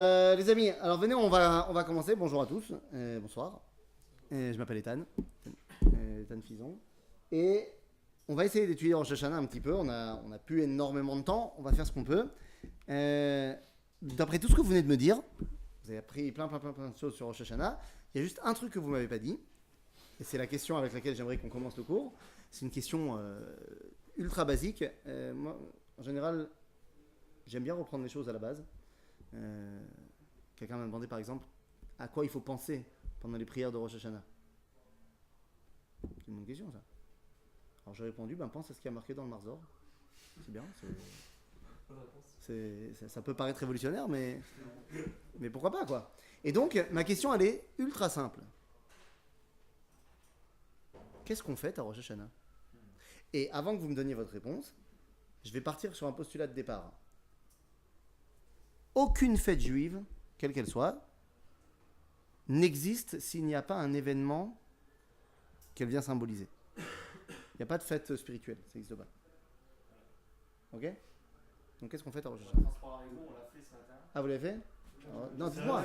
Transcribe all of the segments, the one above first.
Les amis, alors venez, on va commencer. Bonjour à tous, bonsoir. Je m'appelle Ethan Fison. Et on va essayer d'étudier Rosh Hashanah un petit peu. On a plus énormément de temps, on va faire ce qu'on peut. D'après tout ce que vous venez de me dire, vous avez appris plein de choses sur Rosh Hashanah. Il y a juste un truc que vous m'avez pas dit. Et c'est la question avec laquelle j'aimerais qu'on commence le cours. C'est une question ultra basique. Moi, en général, j'aime bien reprendre les choses à la base. Quelqu'un m'a demandé par exemple à quoi il faut penser pendant les prières de Rosh Hashanah. C'est une bonne question ça. Alors j'ai répondu, pense à ce qui a marqué dans le Marzor. C'est bien. Ça peut paraître révolutionnaire, mais pourquoi pas quoi. Et donc ma question elle est ultra simple. Qu'est-ce qu'on fait à Rosh Hashanah? Et avant que vous me donniez votre réponse, je vais partir sur un postulat de départ. Aucune fête juive, quelle qu'elle soit, n'existe s'il n'y a pas un événement qu'elle vient symboliser. Il n'y a pas de fête spirituelle, ça n'existe pas. Ok? Donc qu'est-ce qu'on fait à Rosh Hashanah? On l'a fait ce matin. Ah, vous l'avez fait? Non, dites-moi.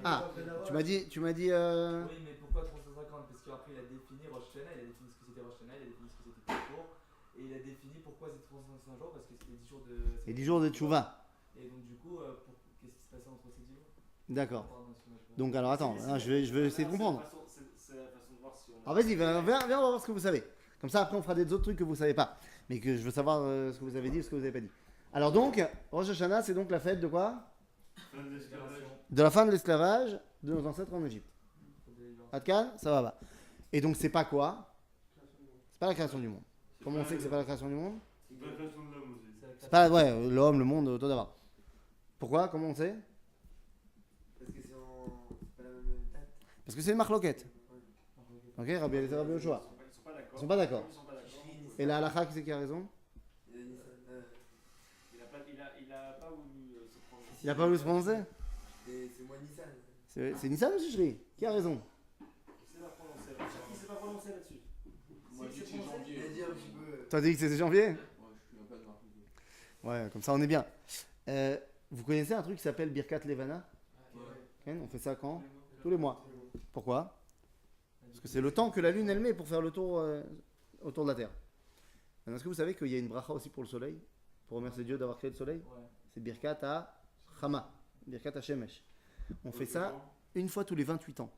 Ah, tu m'as dit. Oui, mais pourquoi 350? Parce qu'après il a défini Rosh Hashanah, il a défini ce que c'était Rosh Hashanah, il a défini ce que c'était Kippour, et il a défini pourquoi c'était 365 jours, parce que c'était 10 jours de. Et 10 jours de Tchouva. Et donc du coup, qu'est-ce qui se passait entre ces 10 jours? D'accord. Donc alors attends, je vais essayer de comprendre. C'est la façon de voir si on. Alors vas-y, viens, on va voir ce que vous savez. Comme ça, après, on fera des autres trucs que vous ne savez pas. Mais que je veux savoir ce que vous avez dit ou ce que vous n'avez pas dit. Alors donc, Rosh Hashanah, c'est donc la fête de quoi? De la fin de l'esclavage de nos ancêtres en Égypte. Adkan, ça va pas. Et donc, c'est pas quoi? C'est pas la création du monde. Comment on sait que c'est pas la création du monde? C'est la création de l'homme aussi. C'est pas, ouais, l'homme, le monde, tout d'abord. Pourquoi? Comment on sait? Parce que c'est pas la même date. Parce que c'est une marloquette. Ok, Rabbi Eliezer, Rabbi Yoshua. Ils sont pas d'accord. Et la halakha, qui c'est qui a raison? Il a pas voulu se prendre. Il a pas voulu se prononcer? C'est moi Nissan. C'est Nissan ou Shishri? Qui a raison? Il s'est pas prononcé là-dessus. Moi j'ai dit janvier. Il a dit un petit peu. Toi, t'as dit que c'était janvier? Ouais, je suis pas de marque. Ouais, comme ça, on est bien. Vous connaissez un truc qui s'appelle Birkat Levana? Ouais. On fait ça quand? Tous les mois. Pourquoi? Parce que c'est le temps que la lune elle met pour faire le tour autour de la terre. Maintenant, est-ce que vous savez qu'il y a une bracha aussi pour le soleil? Pour remercier Dieu d'avoir créé le soleil? Ouais. C'est Birkat à Chama, Birkat à Shemesh. On fait ça une fois tous les 28 ans.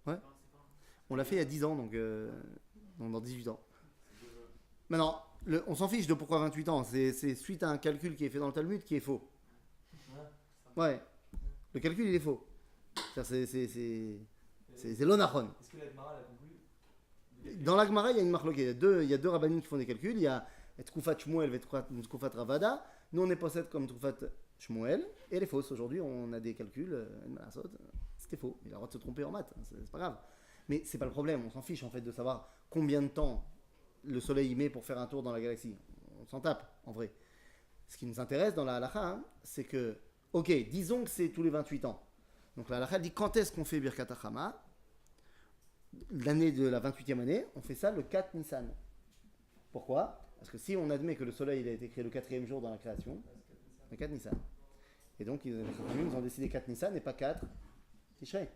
Ouais. On l'a fait il y a 10 ans, donc dans 18 ans. Maintenant, on s'en fiche de pourquoi 28 ans. C'est suite à un calcul qui est fait dans le Talmud qui est faux. Ouais. Le calcul, il est faux. C'est l'onachon. Est-ce que la Gemara l'a conclu? Dans la Gemara, il y a une marloquée. Il y a deux rabbinim qui font des calculs. Il y a Tkufat Shmuel et Tkufat Ravada. Nous, on est possède comme Tkufat Shmuel. Et elle est fausse. Aujourd'hui, on a des calculs. C'était faux. Il a le droit de se tromper en maths. C'est pas grave. Mais c'est pas le problème. On s'en fiche en fait de savoir combien de temps le soleil y met pour faire un tour dans la galaxie. On s'en tape, en vrai. Ce qui nous intéresse dans la halakha, c'est que, ok, disons que c'est tous les 28 ans. Donc la halakha dit quand est-ce qu'on fait Birkat HaChama? L'année de la 28e année, on fait ça le 4 Nissan. Pourquoi? Parce que si on admet que le soleil il a été créé le 4e jour dans la création, le 4 Nissan. Et donc ils ont décidé 4 Nissan et pas 4 Tishrei.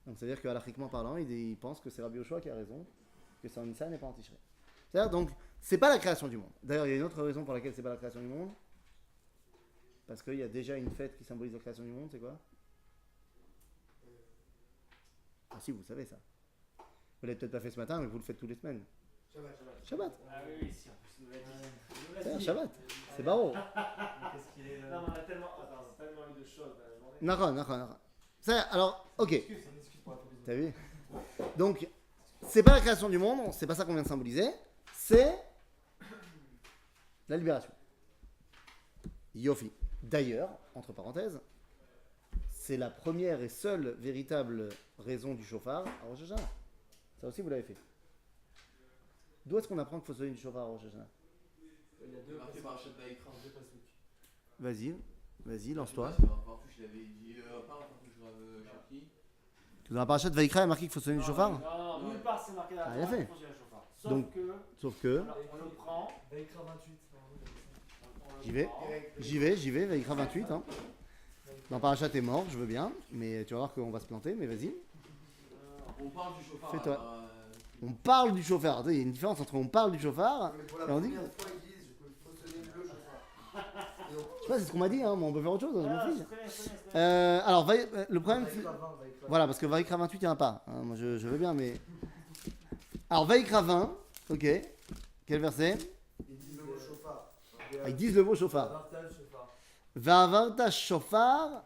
Donc c'est-à-dire que halachiquement parlant, ils pensent que c'est Rabbi Yoshua qui a raison, que c'est en Nissan et pas en Tishrei. C'est-à-dire donc, c'est pas la création du monde. D'ailleurs, il y a une autre raison pour laquelle c'est pas la création du monde. Parce qu'il y a déjà une fête qui symbolise la création du monde, c'est quoi? Ah si, vous savez ça. Vous l'avez peut-être pas fait ce matin, mais vous le faites toutes les semaines. Shabbat. Ah oui, si, en plus, il nous l'a dit. C'est un Shabbat. C'est barreau. Qu'est-ce qu'il est Non, mais on a tellement eu de choses dans la journée. Nara. Ça, alors, ok. C'est une excuse pour la faute des autres. T'as vu? Donc, c'est pas la création du monde, c'est pas ça qu'on vient de symboliser. C'est la libération. Yofi. D'ailleurs, entre parenthèses, c'est la première et seule véritable raison du chauffard à Rosh Hashanah. Ça aussi, vous l'avez fait. D'où est-ce qu'on apprend qu'il faut sonner du chauffard à Rosh Hashanah? Il y a deux Marqué par Hachet Vaikra. Vas-y, lance-toi. Partouche, il avait dit. Pas un partouche Cherki. Dans la parachute Vaikra, il y a marqué qu'il faut sonner du chauffard? Non, nulle part c'est marqué dans Ah, la il a Torah fait. qu'il faut gérer le chauffard. Donc- Sauf que. On le prend, Vaikra 28. on le J'y vais, Vaïkra 28. Hein. Dans Parachat t'es mort, je veux bien, mais tu vas voir qu'on va se planter, mais vas-y. On parle du chauffard. Fais-toi. alors, On parle du chauffard. Il y a une différence entre on parle du chauffard. Mais pour Et la on dit- première fois, ils disent il faut sonner le chauffard. Et donc, Je sais pas, c'est ce qu'on m'a dit, hein, mais on peut faire autre chose, je m'en Ah, fiche. c'est très bien, c'est très bien, c'est très bien. Alors, le problème, c'est... Vaïkra 20, Vaïkra Voilà, parce que Vaïkra 28, il n'y en a pas. Hein, moi, je veux bien, mais... Alors, Vaïkra 20, ok. Quel verset? Ils disent le mot chauffard. Ah, ils disent le mot chauffard. Vartal, chauffard. Va'avarta shofar.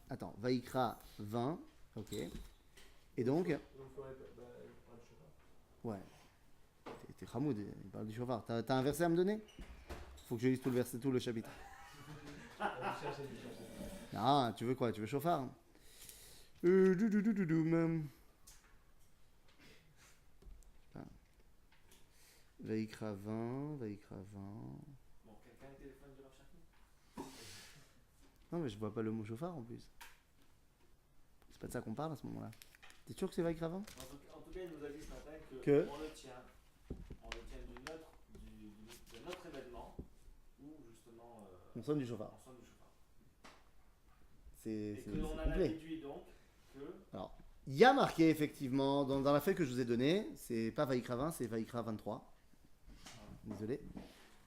Attends, Vaïkra 20, ok. Et donc... Donc, faudrait pas le chauffard. Ouais. T'es Hamoud, il parle du chauffard. T'as un verset à me donner? Faut que je lise tout le verset, tout le chapitre. Allez, chercher. Ah, tu veux quoi? Tu veux chauffard? Vaïkra 20, Vaïkra 20. Bon, quelqu'un a le téléphone de Rav Cherki? Non, mais je vois pas le mot chauffard en plus. C'est pas de ça qu'on parle à ce moment-là. T'es sûr que c'est Vaïkra 20? En tout cas, il nous a dit ce matin Que on le tient de notre événement où justement On sonne du chauffard. on sonne du chauffard. C'est Et que l'on a complet. déduit donc que Il y a marqué effectivement dans la feuille que je vous ai donnée, c'est pas Vaïkra 20, c'est Vaïkra 23. Désolé.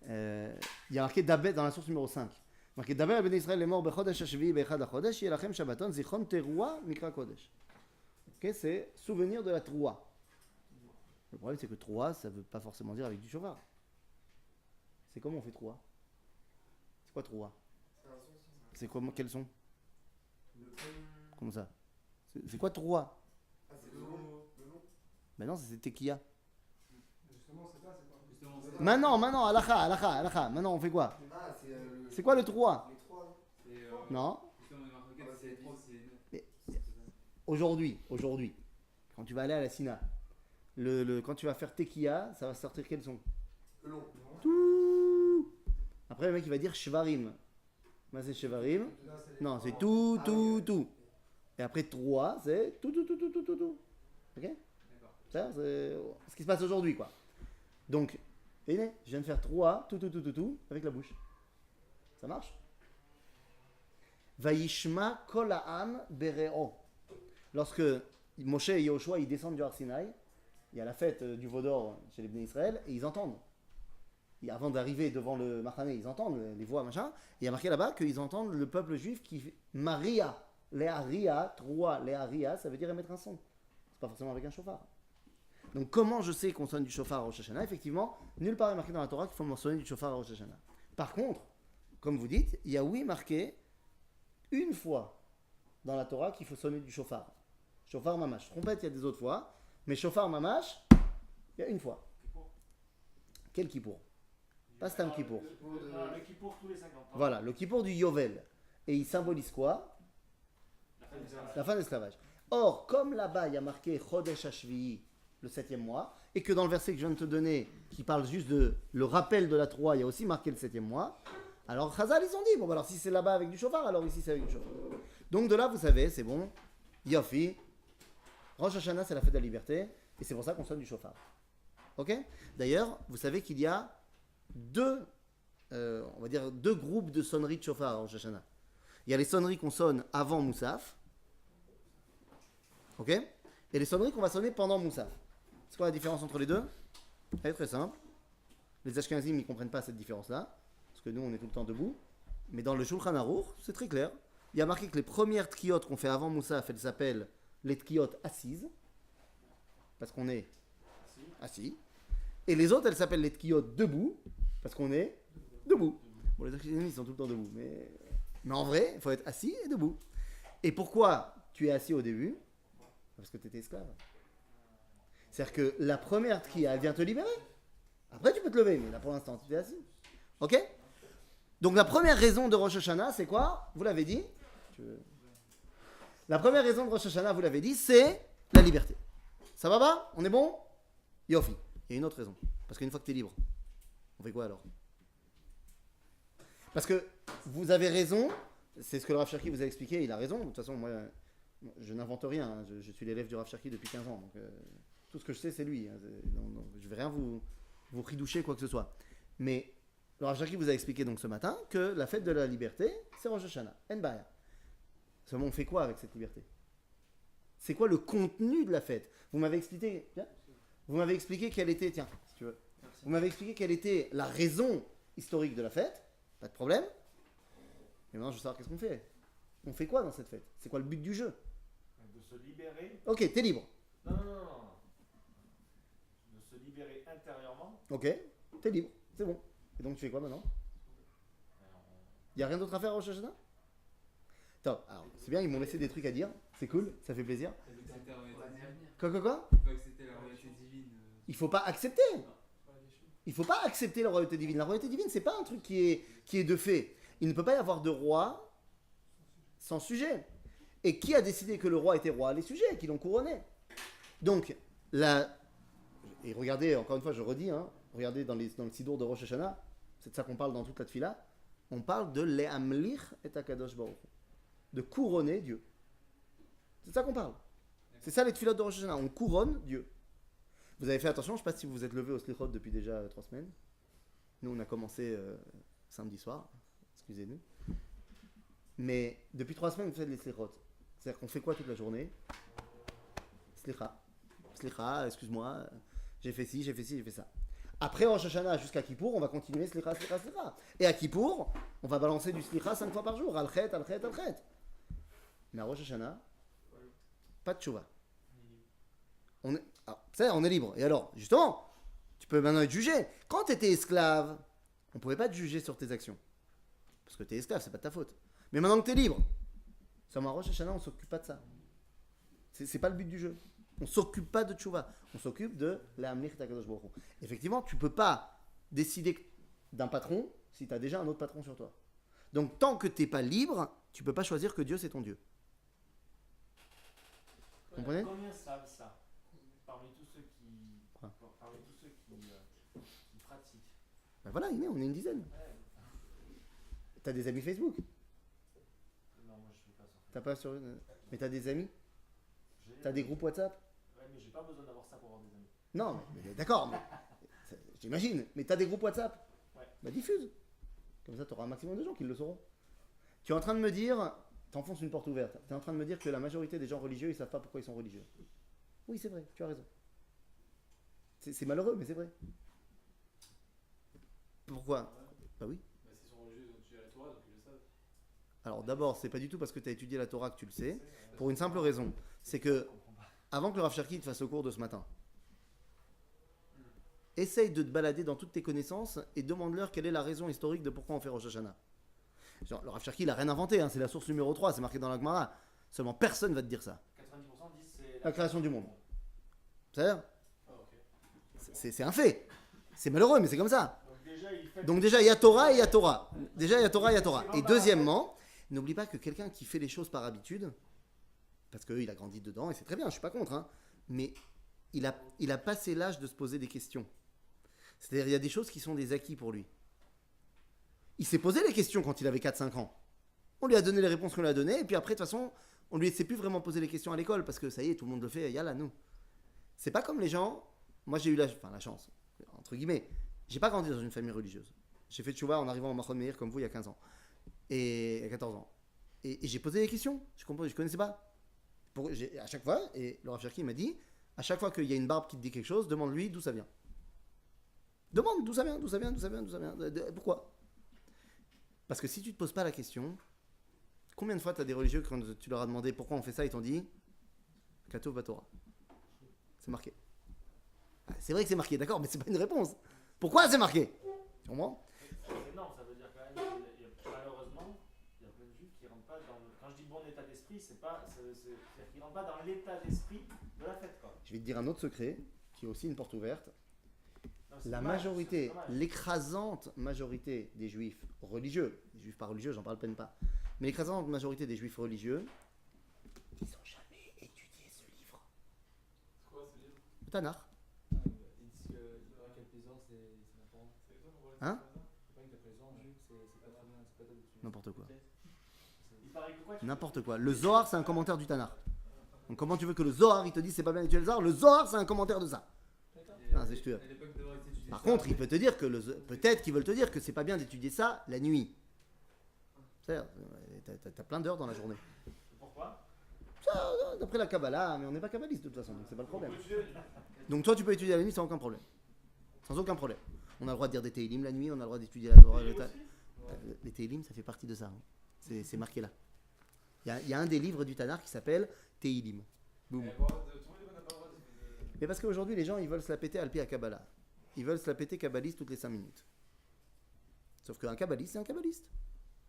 Il y a marqué Dabet dans la source numéro 5. Marqué Dabet à Ben Israël les morts Bechodesh Hashvi Bechad HaChodesh Yelachem Shabbaton Zichron Teroua Mikra Kodesh. Ok, c'est souvenir de la Troua. Le problème c'est que Troua ça veut pas forcément dire avec du chauffard. C'est comment on fait Troua? C'est quoi Troua? C'est un son, ça. C'est comment quel son? Le Comment ça? C'est quoi Troua? Ah, c'est le long. Le long. Ben non, c'est Tekiya. Justement, c'est pas. Justement, c'est Maintenant, Alakha. Maintenant, on fait quoi? Ah, c'est le. C'est quoi le 3? Les trois, non c'est, Non. justement, il y a marqué Ah, que c'est c'est trop, c'est. Aujourd'hui, quand tu vas aller à la Sina, quand tu vas faire Tekiya, ça va sortir quel son? Le long. Tout. Après, le mec, il va dire Shvarim. Moi, c'est Shvarim. Non, c'est tout. Et après, 3, c'est tout. Ok? D'accord. Ça, c'est ce qui se passe aujourd'hui, quoi. Donc, je viens de faire 3, tout, avec la bouche. Ça marche? Vaishma kol ha'am bereo. Lorsque Moshe et Yoshua ils descendent du Har Sinaï, il y a la fête du veau d'or chez les Bnei Israël et ils entendent. Et avant d'arriver devant le Machané, ils entendent les voix, machin. Et il y a marqué là-bas qu'ils entendent le peuple juif qui Maria, Léaria, Troua, Léaria, ça veut dire émettre un son. C'est pas forcément avec un chauffard. Donc comment je sais qu'on sonne du chauffard à Rosh Hashanah? Effectivement, nulle part est marqué dans la Torah qu'il faut mentionner du chauffard à Rosh Hashanah. Par contre, comme vous dites, il y a oui marqué une fois dans la Torah qu'il faut sonner du chauffard. Chauffard mamash. Trompette, il y a des autres fois, mais chauffard mamash, il y a une fois. Quel kippour? Pas Stam Kippour. Le Kippour tous les 50 ans. Voilà, le kippour du Yovel. Et il symbolise quoi? La fin des années. La fin de l'esclavage. Or, comme là-bas, il y a marqué Chodesh Hashvi'i, le 7e mois, et que dans le verset que je viens de te donner, qui parle juste de le rappel de la Troie, il y a aussi marqué le 7e mois, alors Chazal, ils ont dit, bon, bah, alors si c'est là-bas avec du chauffard, alors ici c'est avec du chauffard. Donc de là, vous savez, c'est bon, Yofi, Rosh Hashanah, c'est la fête de la liberté, et c'est pour ça qu'on sonne du chauffard. Ok? D'ailleurs, vous savez qu'il y a deux groupes de sonneries de chauffard à Rosh Hashanah. Il y a les sonneries qu'on sonne avant Moussaf, ok? Et les sonneries qu'on va sonner pendant Moussaf. C'est quoi la différence entre les deux? Elle est très simple. Les Ashkenazim ne comprennent pas cette différence-là, parce que nous on est tout le temps debout. Mais dans le Shulchan Aruch, c'est très clair. Il y a marqué que les premières tkiyot qu'on fait avant Moussaf, elles s'appellent les tkiyot assises, parce qu'on est assis. Et les autres, elles s'appellent les tkiyot debout, parce qu'on est debout. Bon, les Ashkenazim ils sont tout le temps debout, mais en vrai, il faut être assis et debout. Et pourquoi tu es assis au début? Parce que tu étais esclave. C'est-à-dire que la première tkiya, elle vient te libérer. Après, tu peux te lever, mais là pour l'instant, tu es assis. Ok? Donc la première raison de Rosh Hashanah, c'est quoi? Vous l'avez dit? La première raison de Rosh Hashanah, vous l'avez dit, c'est la liberté. Ça va pas? On est bon? Yofi. Il y a une autre raison. Parce qu'une fois que tu es libre, on fait quoi alors? Parce que vous avez raison, c'est ce que le Rav Cherki vous a expliqué, il a raison. De toute façon, moi, je n'invente rien. Hein. Je suis l'élève du Rav Cherki depuis 15 ans. Donc, tout ce que je sais, c'est lui. Hein. Je ne vais rien vous ridoucher, quoi que ce soit. Mais Le Rav Cherki vous a expliqué donc ce matin que la fête de la liberté, c'est Rosh Hashanah. En baya. Seulement, on fait quoi avec cette liberté? C'est quoi le contenu de la fête? Vous m'avez expliqué, quelle était, tiens, si tu veux, vous m'avez expliqué quelle était la raison historique de la fête, pas de problème. Et maintenant, je veux savoir qu'est-ce qu'on fait. On fait quoi dans cette fête? C'est quoi le but du jeu? De se libérer. Ok, t'es libre. Non. De se libérer intérieurement. Ok, t'es libre, c'est bon. Et donc tu fais quoi maintenant? Il n'y a rien d'autre à faire au Rosh Hashanah? Top, alors c'est bien, ils m'ont laissé des trucs à dire, c'est cool, ça fait plaisir. Quoi? Il faut pas accepter. Il faut pas accepter la royauté divine. La royauté divine, c'est pas un truc qui est de fait. Il ne peut pas y avoir de roi sans sujet. Et qui a décidé que le roi était roi? Les sujets qui l'ont couronné. Donc, et regardez, encore une fois, je redis, hein, regardez dans le Sidour de Rosh Hashanah, c'est de ça qu'on parle dans toute la Tfila, on parle de Le'amlich et Akadosh Baruch Hu, de couronner Dieu. C'est de ça qu'on parle. C'est ça les Tfilot de Rosh Hashanah, on couronne Dieu. Vous avez fait attention, je ne sais pas si vous vous êtes levé au Slichot depuis déjà 3 semaines. Nous, on a commencé samedi soir, excusez-nous. Mais depuis 3 semaines, vous faites les Slichot. C'est-à-dire qu'on fait quoi toute la journée? Slicha, excuse-moi, j'ai fait ci, j'ai fait ça. Après Rosh Hashanah jusqu'à Kippour, on va continuer Slicha. Et à Kippour, on va balancer du Slicha 5 fois par jour. Al-Chet. Mais à Rosh Hashanah, pas de Tchouva. On est libre. Et alors, justement, tu peux maintenant être jugé. Quand tu étais esclave, on ne pouvait pas te juger sur tes actions. Parce que tu es esclave, c'est pas de ta faute. Mais maintenant que tu es libre, sur ma Rosh Hashanah, on ne s'occupe pas de ça. C'est pas le but du jeu. On ne s'occupe pas de tchouva. On s'occupe de la Amlich Takadosh Baruch Hu. Effectivement, tu ne peux pas décider d'un patron si tu as déjà un autre patron sur toi. Donc, tant que tu n'es pas libre, tu ne peux pas choisir que Dieu, c'est ton Dieu. Vous comprenez? Combien savent ça? Parmi tous ceux qui pratiquent. Ben voilà, on est une dizaine. Ouais. Tu as des amis Facebook? Non, moi je fais pas ça. T'as pas sur... Mais tu as des amis? Tu as des groupes WhatsApp? Ouais, mais j'ai pas besoin d'avoir ça pour avoir des amis. Non, mais d'accord, j'imagine. Mais tu as des groupes WhatsApp? Ouais. Bah diffuse. Comme ça, tu auras un maximum de gens qui le sauront. Tu es en train de me dire, t'enfonces une porte ouverte, tu es en train de me dire que la majorité des gens religieux, ils savent pas pourquoi ils sont religieux. Oui, c'est vrai, tu as raison. C'est malheureux, mais c'est vrai. Pourquoi? Bah oui. Bah, s'ils sont religieux, ils ont étudié la Torah, donc ils le savent. Alors d'abord, c'est pas du tout parce que tu as étudié la Torah que tu le sais, pour une simple raison. C'est que, avant que le Rav Cherki te fasse le cours de ce matin, essaye de te balader dans toutes tes connaissances et demande-leur quelle est la raison historique de pourquoi on fait Rosh Hashanah. Genre, le Rav Cherki, il n'a rien inventé, hein, c'est la source numéro 3, c'est marqué dans la Gemara. Seulement personne va te dire ça. 90% disent c'est La création du monde. C'est-à-dire, Ah, ok. c'est un fait. C'est malheureux, mais c'est comme ça. Donc déjà, il y a Torah et il y a Torah. Déjà, il y a Torah et il y a Torah. Et deuxièmement, n'oublie pas que quelqu'un qui fait les choses par habitude, parce qu'il a grandi dedans, et c'est très bien, je suis pas contre, hein, mais il a passé l'âge de se poser des questions. C'est-à-dire, il y a des choses qui sont des acquis pour lui. Il s'est posé les questions quand il avait 4-5 ans. On lui a donné les réponses qu'on lui a données, et puis après, de toute façon, on lui s'est plus vraiment posé les questions à l'école, parce que ça y est, tout le monde le fait, yalla, nous. C'est pas comme les gens, moi j'ai eu la chance, entre guillemets, j'ai pas grandi dans une famille religieuse. J'ai fait tchouva en arrivant au Machon Meir comme vous il y a 15 ans, et 14 ans. Et j'ai posé des questions, je connaissais pas. À chaque fois, et le Rav Cherki m'a dit, à chaque fois qu'il y a une barbe qui te dit quelque chose, demande-lui d'où ça vient. Demande d'où ça vient. Pourquoi? Parce que si tu te poses pas la question, combien de fois tu as des religieux, quand tu leur as demandé pourquoi on fait ça, ils t'ont dit Kato Batora. C'est marqué. Ah, c'est vrai que c'est marqué, d'accord, mais c'est pas une réponse. Pourquoi c'est marqué? Tu comprends? C'est énorme, ça veut dire quand même, malheureusement, il y a plein de juifs qui rentrent pas dans le... Quand je dis bon état d'esprit, c'est-à-dire qu'ils rentrent pas dans l'état d'esprit de la fête, quoi. Je vais te dire un autre secret, qui est aussi une porte ouverte. Non, c'est La dommage, majorité, c'est dommage. l'écrasante majorité des juifs religieux, des juifs pas religieux, j'en parle peine pas, mais l'écrasante majorité des juifs religieux, ils n'ont jamais étudié ce livre. C'est quoi ce livre? Le Tanakh. Ils disent que la calpésor, c'est n'importe. C'est ça, on voit Hein? C'est pas une calpésor, juif, c'est pas très bien, c'est pas dessus. N'importe quoi. Il paraît que quoi N'importe quoi. Le Zohar, c'est un commentaire du Tanakh. Donc comment tu veux que le Zohar, il te dise c'est pas bien d'étudier le Zohar? Le Zohar, c'est un commentaire de ça. Ah, c'est sûr. À l'époque d'avoir été étudié Par contre, il peut te dire que peut-être qu'ils veulent te dire que c'est pas bien d'étudier ça la nuit. C'est-à-dire, t'as plein d'heures dans la journée. Pourquoi? Ça, d'après la Kabbalah, mais on n'est pas kabbaliste de toute façon, donc c'est pas le problème. Donc toi, tu peux étudier la nuit sans aucun problème. Sans aucun problème. On a le droit de dire des Teilim la nuit, on a le droit d'étudier la Torah. Les Teilim, ça fait partie de ça. Hein. C'est marqué là. Il y a un des livres du Tanakh qui s'appelle Teilim. Boum. Mais parce qu'aujourd'hui, les gens, ils veulent se la péter Alpi à Kabbalah. Ils veulent se la péter kabbaliste toutes les 5 minutes. Sauf qu'un kabbaliste, c'est un kabbaliste.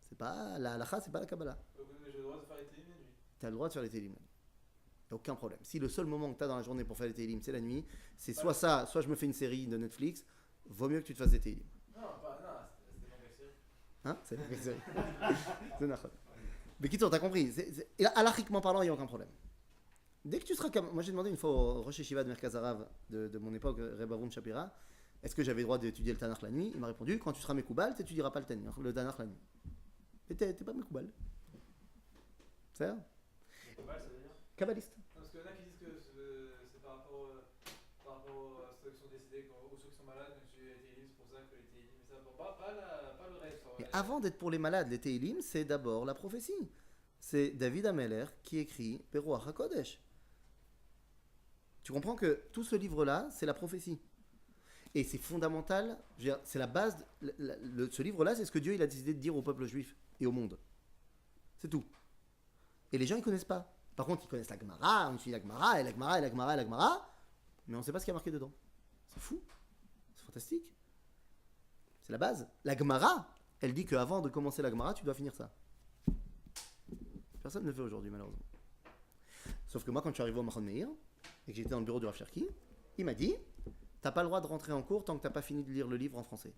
C'est pas la halakha, c'est pas la Kabbalah. Donc j'ai le droit de faire les télim la nuit. Tu as le droit de faire les Teilim. Il n'y a aucun problème. Si le seul moment que tu as dans la journée pour faire les Teilim, c'est la nuit, c'est soit ça, soit je me fais une série de Netflix, vaut mieux que tu te fasses des Teilim. Non, c'était pas une série. Hein? C'est une série. C'est nachon. Mais Kitsour, t'as compris. Et halachiquement parlant, il n'y a aucun problème. Dès que tu seras comme. Moi, j'ai demandé une fois au Rosh Yeshiva de Merkaz Harav de mon époque, Reb Avrum Shapira, est-ce que j'avais le droit d'étudier le Tanakh la nuit? Il m'a répondu, quand tu seras Mekoubal, tu n'étudieras pas le Tanakh la nuit. Mais t'es pas Mekoubal. C'est ça? Ça veut dire? Kabbaliste. Parce qu'il y en a qui disent que c'est par rapport à ceux qui sont décédés ou ceux qui sont malades, donc tu les télim, c'est pour ça que les télim, mais ça, pas le reste. Mais avant d'être pour les malades, les Teilim, c'est d'abord la prophétie. C'est David Ameller qui écrit Peruach HaKodesh. Tu comprends que tout ce livre-là, c'est la prophétie. Et c'est fondamental, je veux dire, c'est la base. Ce livre-là, c'est ce que Dieu il a décidé de dire au peuple juif et au monde. C'est tout. Et les gens, ils ne connaissent pas. Par contre, ils connaissent la Gemara, on étudie la Gemara, et la Gemara, et la Gemara, et la Gemara, mais on ne sait pas ce qu'il y a marqué dedans. C'est fou. C'est fantastique. C'est la base. La Gemara, elle dit qu'avant de commencer la Gemara, tu dois finir ça. Personne ne le fait aujourd'hui, malheureusement. Sauf que moi, quand je suis arrivé au Machon Meir, et que j'étais dans le bureau du Rav Cherki, il m'a dit, t'as pas le droit de rentrer en cours tant que t'as pas fini de lire le livre en français.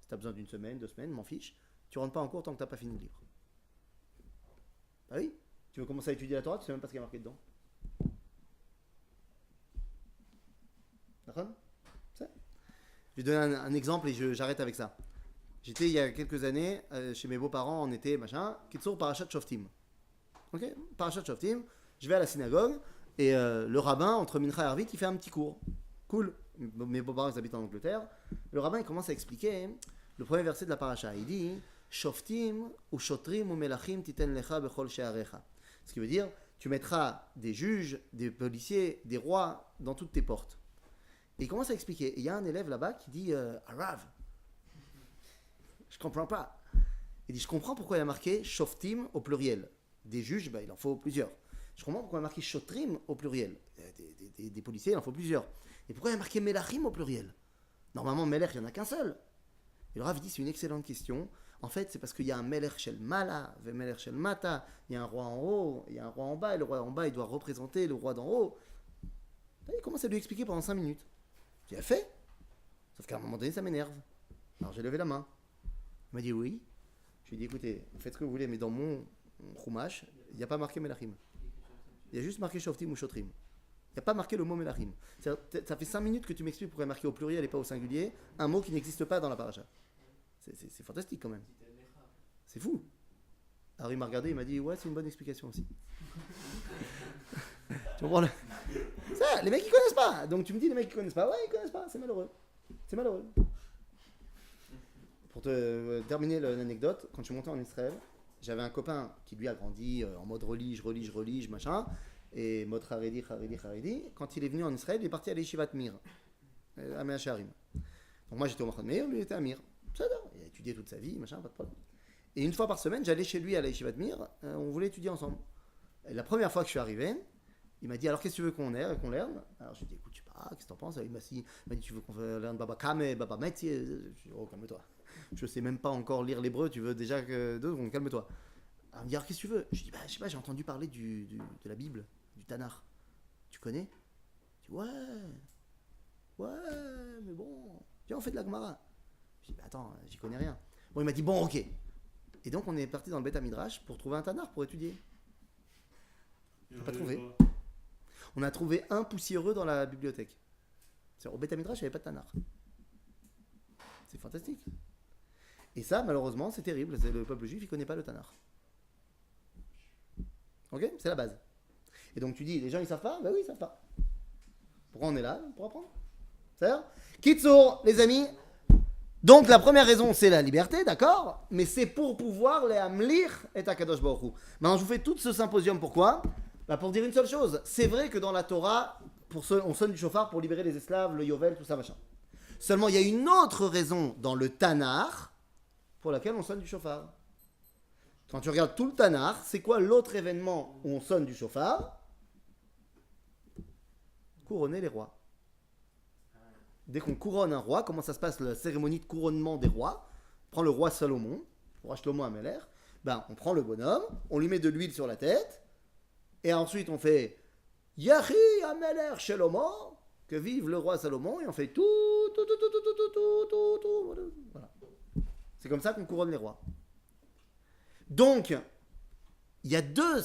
Si t'as besoin d'une semaine, 2 semaines, m'en fiche, tu rentres pas en cours tant que t'as pas fini le livre. Ah oui? Tu veux commencer à étudier la Torah, tu sais même pas ce qu'il y a marqué dedans. D'accord? Je vais donner un exemple et j'arrête avec ça. J'étais il y a quelques années chez mes beaux-parents, on était machin, Kitsour Parashat Shoftim. Ok? Parashat Shoftim, je vais à la synagogue et le rabbin, entre Mincha et Arvit, il fait un petit cours. Cool. Mes beaux-parents, ils habitent en Angleterre. Le rabbin, il commence à expliquer le premier verset de la paracha. Il dit Shoftim ou Shotrim ou Melachim titen lecha bechol she'arecha. Ce qui veut dire, tu mettras des juges, des policiers, des rois dans toutes tes portes. Et il commence à expliquer. Et il y a un élève là-bas qui dit Arav, je comprends pas. Il dit je comprends pourquoi il a marqué Shoftim au pluriel. Des juges, il en faut plusieurs. Je comprends pourquoi il a marqué Shotrim au pluriel. Des policiers, il en faut plusieurs. Et pourquoi il a marqué Melachim au pluriel? Normalement, Melech, il n'y en a qu'un seul. Et le Rav dit c'est une excellente question. En fait, c'est parce qu'il y a un Melech Shel Mala, un Melech Shel Mata, il y a un roi en haut, il y a un roi en bas, et le roi en bas, il doit représenter le roi d'en haut. Il commence à lui expliquer pendant 5 minutes. Il a fait. Sauf qu'à un moment donné, ça m'énerve. Alors j'ai levé la main. Il m'a dit oui. Je lui ai dit écoutez, faites ce que vous voulez, mais dans mon Chumash, il n'y a pas marqué Melachim. Il y a juste marqué Shoftim ou Shotrim. Il n'y a pas marqué le mot Melachim. Ça fait 5 minutes que tu m'expliques pourquoi il est marqué au pluriel et pas au singulier, un mot qui n'existe pas dans la paracha. C'est fantastique quand même. C'est fou. Alors il m'a regardé, il m'a dit ouais, c'est une bonne explication aussi. Tu comprends ça, les mecs ils connaissent pas. Donc tu me dis les mecs ils connaissent pas. Ouais, ils connaissent pas, c'est malheureux. C'est malheureux. Pour te terminer l'anecdote, quand je suis monté en Israël, j'avais un copain qui lui a grandi en mode relige, machin, et mode Haredi. Quand il est venu en Israël, il est parti à l'Yeshivat Mir, à Mea Shearim. Donc moi j'étais au Machon Meir, lui il était à Mir. Il a étudié toute sa vie, machin, pas de problème. Et une fois par semaine, j'allais chez lui à la Yeshivat Mir, on voulait étudier ensemble. Et la première fois que je suis arrivé, il m'a dit alors qu'est-ce que tu veux qu'on lerne? Alors je lui ai dit écoute, je sais pas, qu'est-ce que t'en penses? Il m'a dit tu veux qu'on lerne Baba Kame, Baba Metzi? Je lui ai dit oh calme-toi. Je sais même pas encore lire l'hébreu, tu veux déjà que deux secondes, calme-toi. Alors il me dit alors qu'est-ce que tu veux? Je lui ai dit je sais pas, j'ai entendu parler de la Bible, du Tanakh. Tu connais? Je dis ouais, mais bon, viens on fait de la Gemara. Je dis attends, j'y connais rien. Bon il m'a dit bon ok. Et donc on est parti dans le Beth Midrash pour trouver un Tanakh pour étudier. On n'a pas trouvé. On a trouvé un poussiéreux dans la bibliothèque. Au Beth Midrash, il n'y avait pas de Tanakh. C'est fantastique. Et ça, malheureusement, c'est terrible. Le peuple juif, il ne connaît pas le Tanakh. Ok? C'est la base. Et donc tu dis, les gens, ils ne savent pas? Ben oui, ils ne savent pas. Pourquoi on est là? Pour apprendre. C'est-à-dire Kitsour, les amis. Donc la première raison, c'est la liberté, d'accord? Mais c'est pour pouvoir les amlir et Akadosh Baruch Hu. Maintenant, je vous fais tout ce symposium. Pourquoi? Pour dire une seule chose. C'est vrai que dans la Torah, on sonne du chauffard pour libérer les esclaves, le Yovel, tout ça, machin. Seulement, il y a une autre raison dans le Tanar pour laquelle on sonne du chauffard. Quand tu regardes tout le Tanar, c'est quoi l'autre événement où on sonne du chauffard? Couronner les rois. Dès qu'on couronne un roi, comment ça se passe la cérémonie de couronnement des rois? On prend le roi Salomon, le roi Shlomo Ameler, on prend le bonhomme, on lui met de l'huile sur la tête, et ensuite on fait Yahi Ameler Shlomo, que vive le roi Salomon, et on fait tout. Voilà. C'est comme ça qu'on couronne les rois. Donc, il y a deux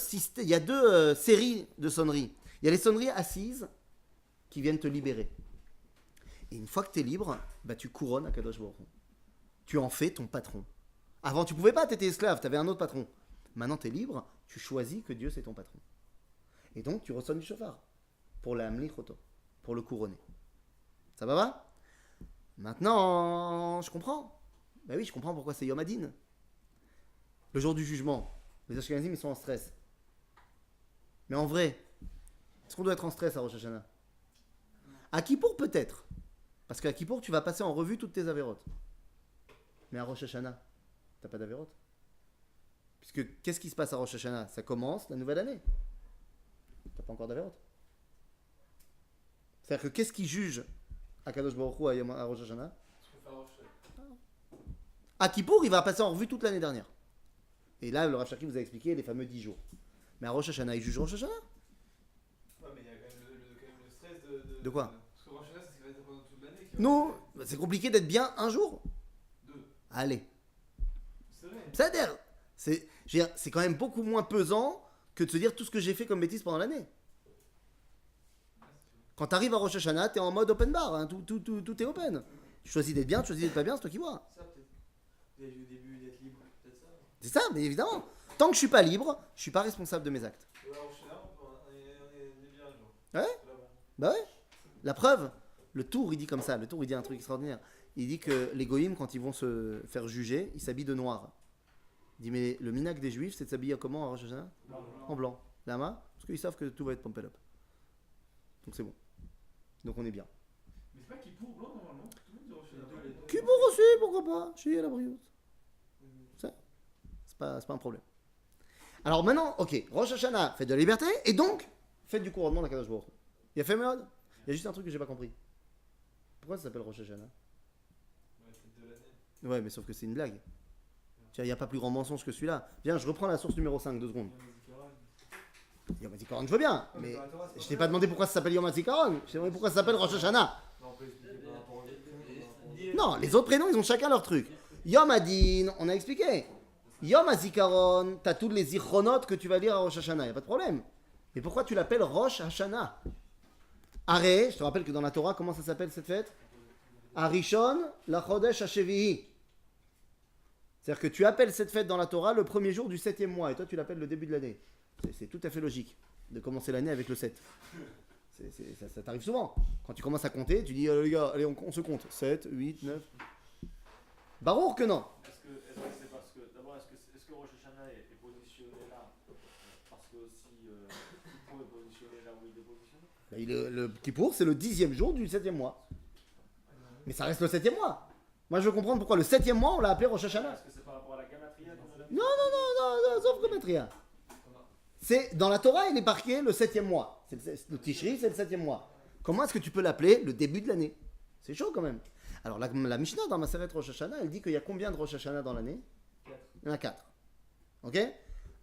séries de sonneries. Il y a les sonneries assises qui viennent te libérer. Et une fois que tu es libre, tu couronnes Akadosh Baruch Hu. Tu en fais ton patron. Avant, tu pouvais pas, tu étais esclave, tu avais un autre patron. Maintenant, tu es libre, tu choisis que Dieu, c'est ton patron. Et donc, tu ressonnes du chauffard pour l'amli choto, pour le couronner. Ça va? Maintenant, je comprends. Oui, je comprends pourquoi c'est Yom Hadin. Le jour du jugement, les Ashkenazim, ils sont en stress. Mais en vrai, est-ce qu'on doit être en stress à Rosh Hashanah? À Kippour, peut-être. Parce qu'à Kippour, tu vas passer en revue toutes tes avérotes. Mais à Rosh Hashanah, t'as pas d'avérotes. Puisque, qu'est-ce qui se passe à Rosh Hashanah? Ça commence la nouvelle année. T'as pas encore d'avérotes. C'est-à-dire que qu'est-ce qui juge à Kadosh Baruch Hu à Rosh Hashanah? À Kippour, il va passer en revue toute l'année dernière. Et là, le Rav Cherki vous a expliqué les fameux 10 jours. Mais à Rosh Hashanah, il juge Rosh Hashanah? Ouais, mais il y a quand même le stress De quoi? Parce que Rosh Hashanah, c'est ce qui va être pendant toute l'année. Non, c'est compliqué d'être bien un jour. 2. Allez. C'est vrai. C'est-à-dire, c'est quand même beaucoup moins pesant que de se dire tout ce que j'ai fait comme bêtise pendant l'année. Quand tu arrives à Rosh Hashanah, tu es en mode open bar, hein, tout est open. Tu choisis d'être bien, tu choisis d'être pas bien, c'est toi qui vois. Ça, peut-être. Au début, d'être libre, peut-être ça. C'est ça, mais évidemment. Tant que je suis pas libre, je suis pas responsable de mes actes. Ouais, Rosh Hashanah, on est bien un jour. Ouais. C'est là-bas. Bah ouais. La preuve, le Tour, il dit comme ça. Le Tour, il dit un truc extraordinaire. Il dit que les goïms, quand ils vont se faire juger, ils s'habillent de noir. Il dit, mais le minhag des juifs, c'est de s'habiller comment à Rosh Hashanah? En blanc. Lama? Parce qu'ils savent que tout va être pompé up. Donc c'est bon. Donc on est bien. Mais c'est pas Kippour blanc normalement. Tout le monde dit Rosh Hashanah. Kippour aussi, pourquoi pas? Je suis à la brioche. Ça, c'est pas un problème. Alors maintenant, ok, Rosh Hashanah, fête de la liberté, et donc, fête du couronnement d'Akadosh Baruch Hu. Il y a fait mode. Il y a juste un truc que j'ai pas compris. Pourquoi ça s'appelle Rosh Hashanah? Ouais, fête de l'année. Ouais, mais sauf que c'est une blague. Il n'y a pas plus grand mensonge que celui-là. Viens, je reprends la source numéro 5, 2 secondes. Yom HaZikaron, je veux bien, mais je t'ai pas demandé pourquoi ça s'appelle Yom HaZikaron. Je t'ai demandé pourquoi ça s'appelle Rosh Hashanah. Non, on peut expliquer par rapport aux autres prénoms. Non, les autres prénoms, ils ont chacun leur truc. Yom Hadin, on a expliqué. Yom HaZikaron, t'as toutes les zichronotes que tu vas lire à Rosh Hashanah, y a pas de problème. Mais pourquoi tu l'appelles Rosh Hashanah? Aré, je te rappelle que dans la Torah, comment ça s'appelle cette fête? Arishon la Chodesh HaShevi'i. C'est-à-dire que tu appelles cette fête dans la Torah le premier jour du 7e mois, et toi tu l'appelles le début de l'année. C'est tout à fait logique de commencer l'année avec le 7. Ça t'arrive souvent. Quand tu commences à compter, tu dis les gars, allez, on se compte. 7, 8, 9. Barour que non. Est-ce que c'est parce que, d'abord, est-ce que Rosh Hashanah est positionné là parce que aussi Kippour est positionné là où il est positionné? Le Kippour, c'est le 10e jour du 7e mois. Mais ça reste le 7e mois. Moi, je veux comprendre pourquoi le 7e mois, on l'a appelé Rosh Hashanah. Est-ce que c'est par rapport à la Gamatria qu'on a là? Non, sauf Gematria. C'est dans la Torah, il est marqué le 7e mois. Le Tishri, c'est le 7e mois. Comment est-ce que tu peux l'appeler le début de l'année? C'est chaud quand même. Alors la Mishnah dans Maseret Rosh Hashanah, elle dit qu'il y a combien de Rosh Hashanah dans l'année? 4. Il y en a 4. Ok?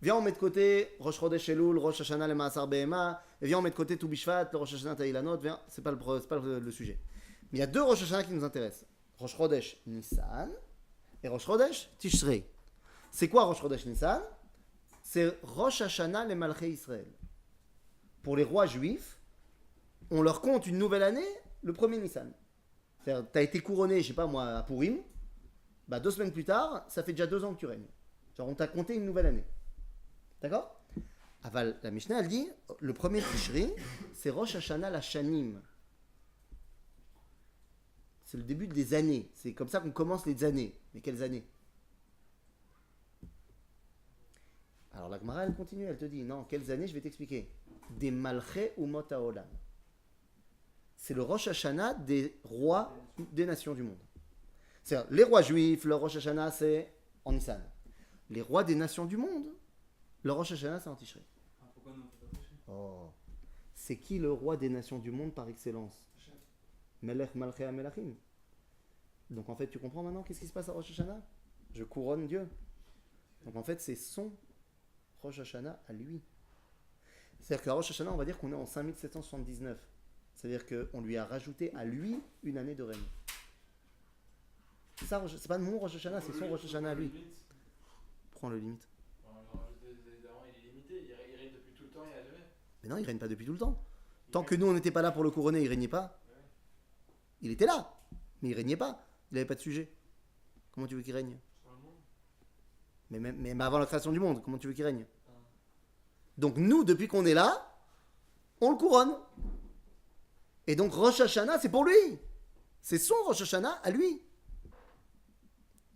Viens, on met de côté Rosh Chodesh Elul, Rosh Hashanah le Maasar Behema, et viens, on met de côté Tu Bishvat, le Rosh Hashanah Ta'ilanot. Viens, c'est pas le sujet. Mais il y a 2 Rosh Hashanah qui nous intéressent. Rosh Chodesh Nissan et Rosh Chodesh Tishrei. C'est quoi Rosh Chodesh Nissan? C'est Rosh Hashanah les Malchei Israël. Pour les rois juifs, on leur compte une nouvelle année le 1er Nissan. C'est-à-dire, tu as été couronné, je sais pas moi, à Purim, 2 semaines plus tard, ça fait déjà 2 ans que tu règnes. Genre, on t'a compté une nouvelle année. D'accord? Aval, la Mishnah, elle dit, le premier Tishri, c'est Rosh Hashanah la Shanim. C'est le début des années. C'est comme ça qu'on commence les années. Mais quelles années? Alors la Gemara, elle continue, elle te dit, non, quelles années? Je vais t'expliquer. Des Malchei Umot Haolam. C'est le Rosh Hashanah des rois des nations du monde. C'est-à-dire, les rois juifs, le Rosh Hashanah, c'est en Nissan. Les rois des nations du monde, le Rosh Hashanah, c'est en Tishrei. Ah, pourquoi non, on fait pas toucher? Oh. C'est qui le roi des nations du monde par excellence? Melech Malchei HaMelachim. Donc en fait, tu comprends maintenant qu'est-ce qui se passe à Rosh Hashanah? Je couronne Dieu. Donc en fait, c'est son Rosh Hashanah à lui. C'est-à-dire qu'à Rosh Hashanah, on va dire qu'on est en 5779. C'est-à-dire qu'on lui a rajouté à lui une année de règne. C'est ça, c'est pas mon Rosh Hashanah, c'est son Rosh Hashanah à lui. Prends le limite. Évidemment, il est limité, il règne depuis tout le temps et à jamais. Mais non, il règne pas depuis tout le temps. Tant que nous, on n'était pas là pour le couronner, il régnait pas. Il était là, mais il régnait pas. Il n'avait pas de sujet. Comment tu veux qu'il règne? Mais même avant la création du monde, comment tu veux qu'il règne? Donc nous, depuis qu'on est là, on le couronne. Et donc Rosh Hashanah, c'est pour lui. C'est son Rosh Hashanah à lui.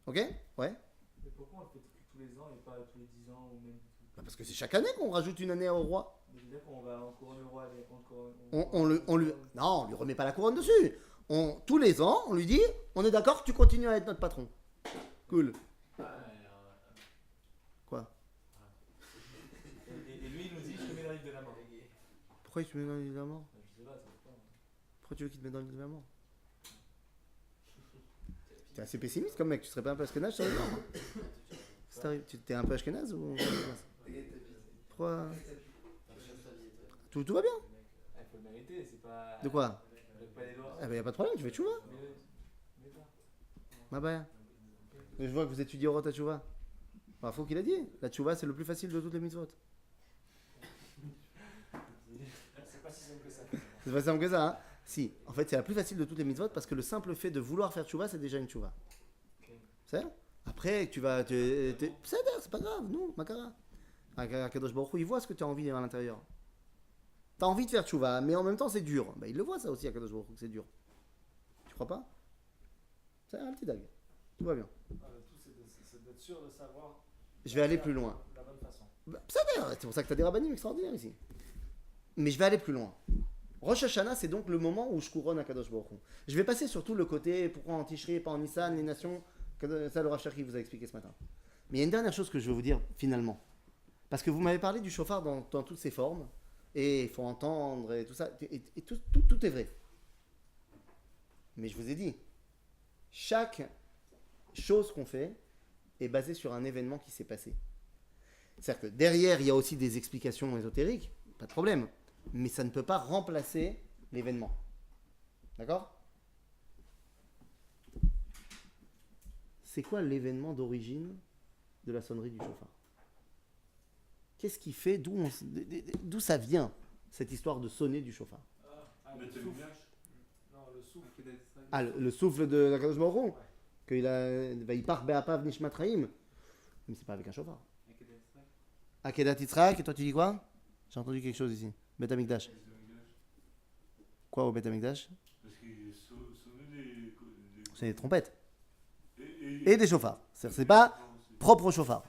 Ok? Ouais. Mais pourquoi on le fait tous les ans et pas tous les 10 ans ou même Bah parce que c'est chaque année qu'on rajoute une année au roi. Mais je veux dire qu'on va en couronner le roi. Non, on lui remet pas la couronne dessus. Tous les ans, on lui dit, on est d'accord que tu continues à être notre patron. Cool. Quoi? Et lui, il nous dit, je te mets dans le livre de la mort. Pourquoi tu te mets dans le livre de la mort? Je sais pas, ça veut pas. Pourquoi tu veux qu'il te mette dans le livre de la mort? T'es assez pessimiste comme mec, tu serais pas un peu ashkenaz sur le genre? Tu t'es un peu ashkenaz ou... Pourquoi? Tout va bien. Il faut le mériter, c'est pas. De quoi? Pas les lois. Ah bah y a pas de problème, tu fais tchouva. Mais pas. Ma bah. Je vois que vous étudiez Orot HaTshuva. Bah, faut qu'il a dit. La tchouva c'est le plus facile de toutes les mitzvot. C'est pas si simple que ça. C'est pas simple que ça, hein? Si, en fait, c'est la plus facile de toutes les mitzvot parce que le simple fait de vouloir faire tchouva, c'est déjà une tchouva. C'est ça? Après, tu vas. C'est pas grave, non, Makara. Kadosh Baruch Hu, il voit ce que tu as envie à l'intérieur. Tu as envie de faire tchouva, mais en même temps, c'est dur. Bah, il le voit ça aussi à Kadosh Baruch Hu, que c'est dur. Tu crois pas? C'est un petit dag. Tout va bien. Le tout, c'est d'être sûr de savoir. Je vais aller plus loin. La bonne façon. Bah, c'est pour ça que tu as des rabbinim extraordinaires ici. Mais je vais aller plus loin. Rosh Hashanah, c'est donc le moment où je couronne à Kadosh Baruch Hu. Je vais passer sur tout le côté, pourquoi en Tishri et pas en Nissan, les nations, ça le Rav Cherki vous a expliqué ce matin. Mais il y a une dernière chose que je veux vous dire finalement. Parce que vous m'avez parlé du shofar dans toutes ses formes, et il faut entendre, et tout ça, et tout est vrai. Mais je vous ai dit, chaque chose qu'on fait est basée sur un événement qui s'est passé. C'est-à-dire que derrière, il y a aussi des explications ésotériques, pas de problème. Mais ça ne peut pas remplacer l'événement. D'accord? C'est quoi l'événement d'origine de la sonnerie du shofar? Qu'est-ce qui fait, d'où ça vient, cette histoire de sonner du shofar? Le souffle. Non, le souffle. Ah, le souffle de la Kadosh Baruch Hu, qu'il part be'apav nishmat chaim. Mais c'est pas avec un shofar. Akedat Yitzhak, et toi tu dis quoi? J'ai entendu quelque chose ici. Bet Amikdash. Quoi au Bet Amikdash? Parce qu'il sonnait C'est des trompettes. Et des chauffards. C'est pas propre au chauffard.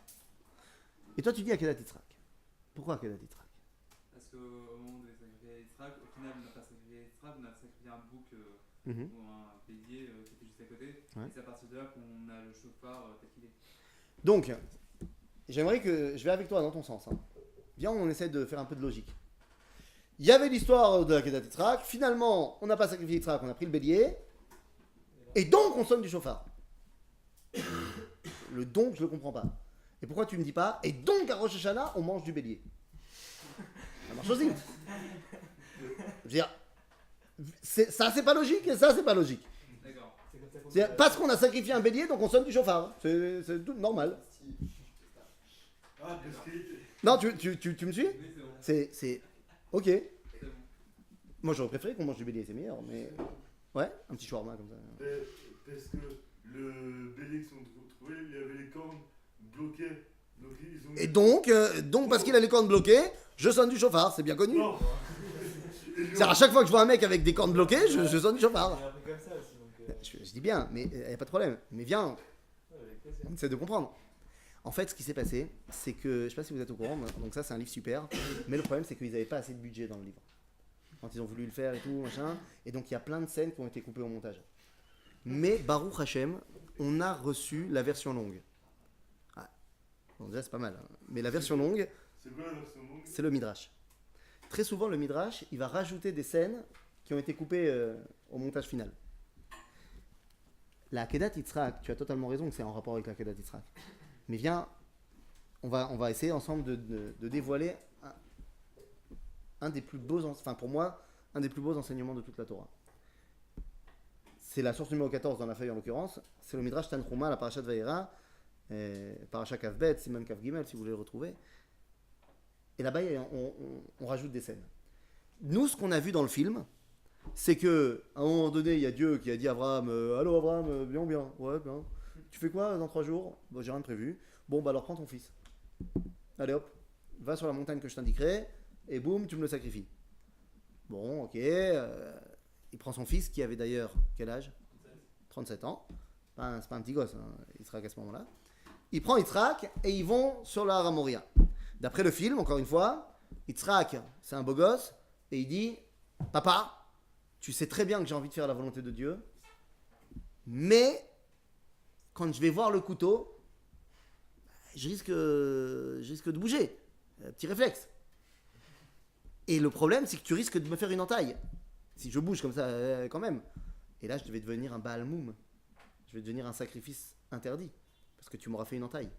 Et toi tu dis Akedat Yitzhak. Pourquoi Akedat Yitzhak? Parce qu'au moment de sacrifier Yitzhak, au final on n'a pas sacrifié Yitzhak, on a sacrifié un bouc ou un bélier qui était juste à côté. Ouais. Et c'est à partir de là qu'on a le chauffard tel qu'il est. Donc, j'aimerais que je vais avec toi dans ton sens. Hein. Viens, on essaie de faire un peu de logique. Il y avait l'histoire de Akedat Yitzhak. Finalement, on n'a pas sacrifié Yitzhak, on a pris le bélier. Et donc, on sonne du chauffard. Le donc, je ne le comprends pas. Et pourquoi tu ne me dis pas, et donc à Rosh Hashanah, on mange du bélier? Ça marche aussi. Je veux dire, ça c'est pas logique, et ça c'est pas logique. D'accord. C'est parce qu'on a sacrifié un bélier, donc on sonne du chauffard. C'est tout normal. Ah, parce que. Non, tu me suis? Oui, c'est bon. C'est... Ok. C'est bon. Moi j'aurais préféré qu'on mange du bélier, c'est meilleur, mais... Ouais, un petit shawarma comme ça. Parce que le bélier qu'ils ont trouvé, il y avait les cornes bloquées. Donc ils ont. Et donc parce qu'il a les cornes bloquées, je sonne du chauffard, c'est bien connu. Non. C'est à chaque fois que je vois un mec avec des cornes bloquées, je sonne du chauffard. Il y a un peu comme ça aussi. Donc, je dis bien, mais il n'y a pas de problème. Mais viens, Ouais, avec plaisir. on essaie de comprendre. En fait, ce qui s'est passé, c'est que, je ne sais pas si vous êtes au courant, donc ça c'est un livre super, mais le problème c'est qu'ils n'avaient pas assez de budget dans le livre. Quand ils ont voulu le faire et tout, machin, et donc il y a plein de scènes qui ont été coupées au montage. Mais Baruch Hashem, on a reçu la version longue. Ah, bon, déjà c'est pas mal, hein. Mais la version longue, C'est quoi la version longue? c'est le Midrash. Très souvent, le Midrash, il va rajouter des scènes qui ont été coupées au montage final. La Akedat Yitzhak, tu as totalement raison que c'est en rapport avec la Akedat Yitzhak. Mais viens, on va essayer ensemble de dévoiler un des plus beaux, enfin pour moi, un des plus beaux enseignements de toute la Torah. C'est la source numéro 14 dans la feuille en l'occurrence. C'est le Midrash Tanchuma, la Parashat Vayera, Parashat Kavbet, Siman Kav Gimel, si vous voulez le retrouver. Et là-bas, on rajoute des scènes. Nous, ce qu'on a vu dans le film, c'est que à un moment donné, il y a Dieu qui a dit à Abraham, allô Abraham, bien, ouais, bien. Tu fais quoi dans 3 jours? Bon, j'ai rien de prévu. Bon, bah alors prends ton fils. Allez hop, va sur la montagne que je t'indiquerai, et boum, tu me le sacrifies. Bon, ok. Il prend son fils, qui avait d'ailleurs, quel âge? 37 ans. C'est pas un petit gosse, hein, Yitzhak à ce moment-là. Il prend Yitzhak et ils vont sur la Har Moria. D'après le film, encore une fois, Yitzhak, c'est un beau gosse, et il dit, papa, tu sais très bien que j'ai envie de faire la volonté de Dieu, mais quand je vais voir le couteau, je risque de bouger. Petit réflexe. Et le problème, c'est que tu risques de me faire une entaille. Si je bouge comme ça, quand même. Et là, je vais devenir un Baal Moum. Je vais devenir un sacrifice interdit. Parce que tu m'auras fait une entaille.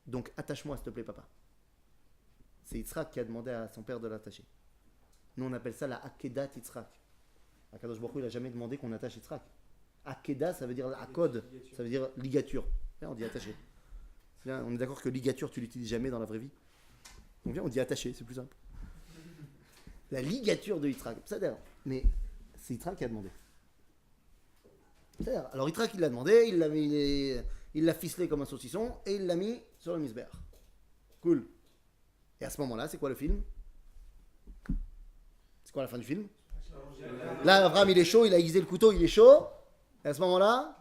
Donc, attache-moi, s'il te plaît, papa. C'est Yitzhak qui a demandé à son père de l'attacher. Nous, on appelle ça la Akedat Yitzhak. Akadosh Baruch Hu, il n'a jamais demandé qu'on attache Yitzhak. Akeda, ça veut dire akod, ça veut dire ligature. Là, on dit attaché. Là, on est d'accord que ligature, tu l'utilises jamais dans la vraie vie. Donc, on dit attaché, c'est plus simple. La ligature de Yitzhak. C'est-à-dire, mais c'est Yitzhak qui a demandé. C'est-à-dire, alors Yitzhak, il l'a demandé, il l'a ficelé comme un saucisson et il l'a mis sur le misbéach. Cool. Et à ce moment-là, c'est quoi le film? C'est quoi la fin du film? Là, Abraham, il est chaud, il a aiguisé le couteau, il est chaud. Et à ce moment-là,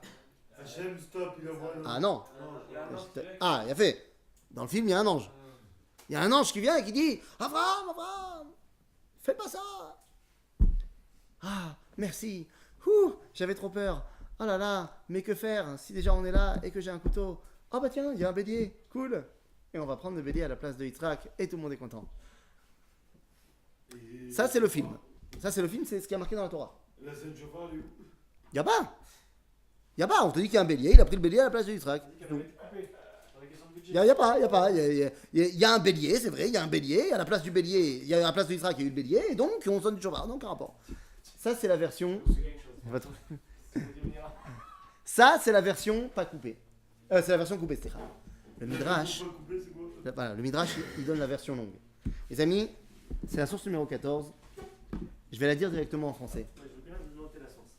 Hachem, stop, il envoie le. ah non. Il y a un ange qui vient. Ah, il a fait. Dans le film, il y a un ange. Il y a un ange qui vient et qui dit, Abraham, fais pas ça. Ah, merci. J'avais trop peur. Oh là là, mais que faire si déjà on est là et que j'ai un couteau? Oh bah tiens, il y a un bélier. Cool. Et on va prendre le bélier à la place de Yitzhak et tout le monde est content. Et- Ça, c'est le film. Ça, c'est le film, c'est ce qui a marqué dans la Torah. La scène chauffard, elle est où? Il n'y a pas. Il n'y a pas. On te dit qu'il y a un bélier, il a pris le bélier à la place de Yitzhak. Il avait été coupé. Dans les questions de budget. Il n'y a pas. Il y a un bélier, c'est vrai, il y a un bélier. À la place du bélier, il y a à la place de Yitzhak, il y a eu le bélier. Et donc, on sonne du chauffard. Donc, un rapport. Ça, c'est la version. C'est quelque chose. On va te- Ça veut dire- Ça, c'est la version pas coupée. C'est la version coupée, c'est rare. Le Midrash, Pourquoi couper, c'est quoi? voilà, le Midrash, il donne la version longue. Les amis, c'est la source numéro 14. Je vais la dire directement en français. Ouais, je veux bien noter la source.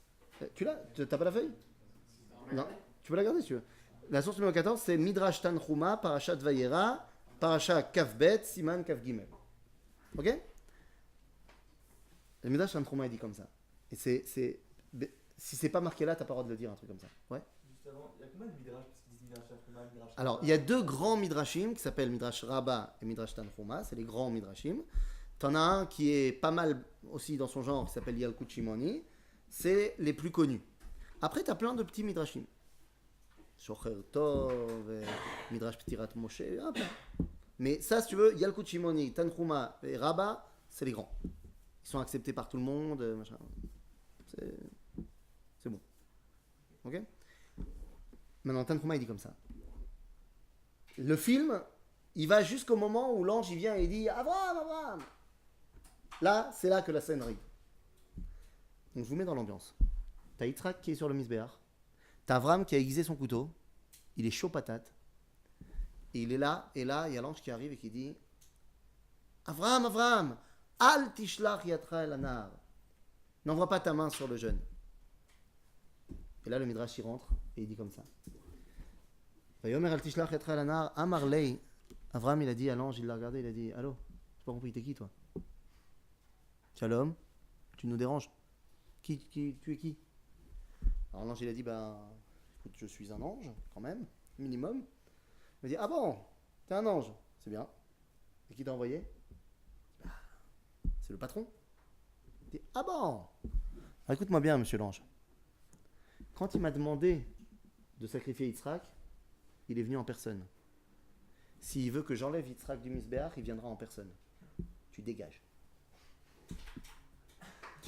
Tu l'as? T'as pas la feuille? Non. Tu peux la garder si tu veux. La source numéro 14, c'est Midrash Tanchuma, Parashat Vayera, Parashat Kavbet, Siman Kav Gimel. Ok? Le Midrash Tanchuma, il dit comme ça. Et si c'est pas marqué là, t'as pas le droit de le dire, un truc comme ça. Ouais? Juste avant, il y a combien de midrash? Parce qu'ils disent midrash Tanchuma, midrash Alors, il y a 2 grands Midrashim qui s'appellent Midrash Rabbah et Midrash Tanchuma. C'est les grands Midrashim. T'en as un qui est pas mal aussi dans son genre, qui s'appelle Yalkut Shimoni. C'est les plus connus. Après, t'as plein de petits Midrashim. Shocher Tov, Midrash Ptirat Moshe, un plein. Mais ça, si tu veux, Yalkut Shimoni, Tanchuma et Rabbah, c'est les grands. Ils sont acceptés par tout le monde, machin. C'est bon. Ok? Maintenant, Tanchuma, il dit comme ça. Le film, il va jusqu'au moment où l'ange, il vient et il dit « Abraham !» Là, c'est là que la scène arrive. Donc, je vous mets dans l'ambiance. T'as Yitzhak qui est sur le misbéach. T'as Abraham qui a aiguisé son couteau. Il est chaud patate. Et il est là, et là, il y a l'ange qui arrive et qui dit « Abraham, al tishlach yatra el anar. N'envoie pas ta main sur le jeune. » Et là, le Midrash, il rentre et il dit comme ça. Vayomer al tishlach yatra el anar, amar lei. Abraham, il a dit à l'ange, il l'a regardé, il a dit « Allô, j'ai pas compris, t'es qui toi? Shalom, tu nous déranges. Tu es qui? Alors l'ange il a dit, écoute, je suis un ange, quand même, minimum. Il m'a dit, ah bon, t'es un ange, c'est bien. Et qui t'a envoyé? C'est le patron. Il dit, ah bon. Alors, écoute-moi bien, monsieur l'ange. Quand il m'a demandé de sacrifier Yitzhak, il est venu en personne. S'il veut que j'enlève Yitzhak du Misbéach, il viendra en personne. Tu dégages.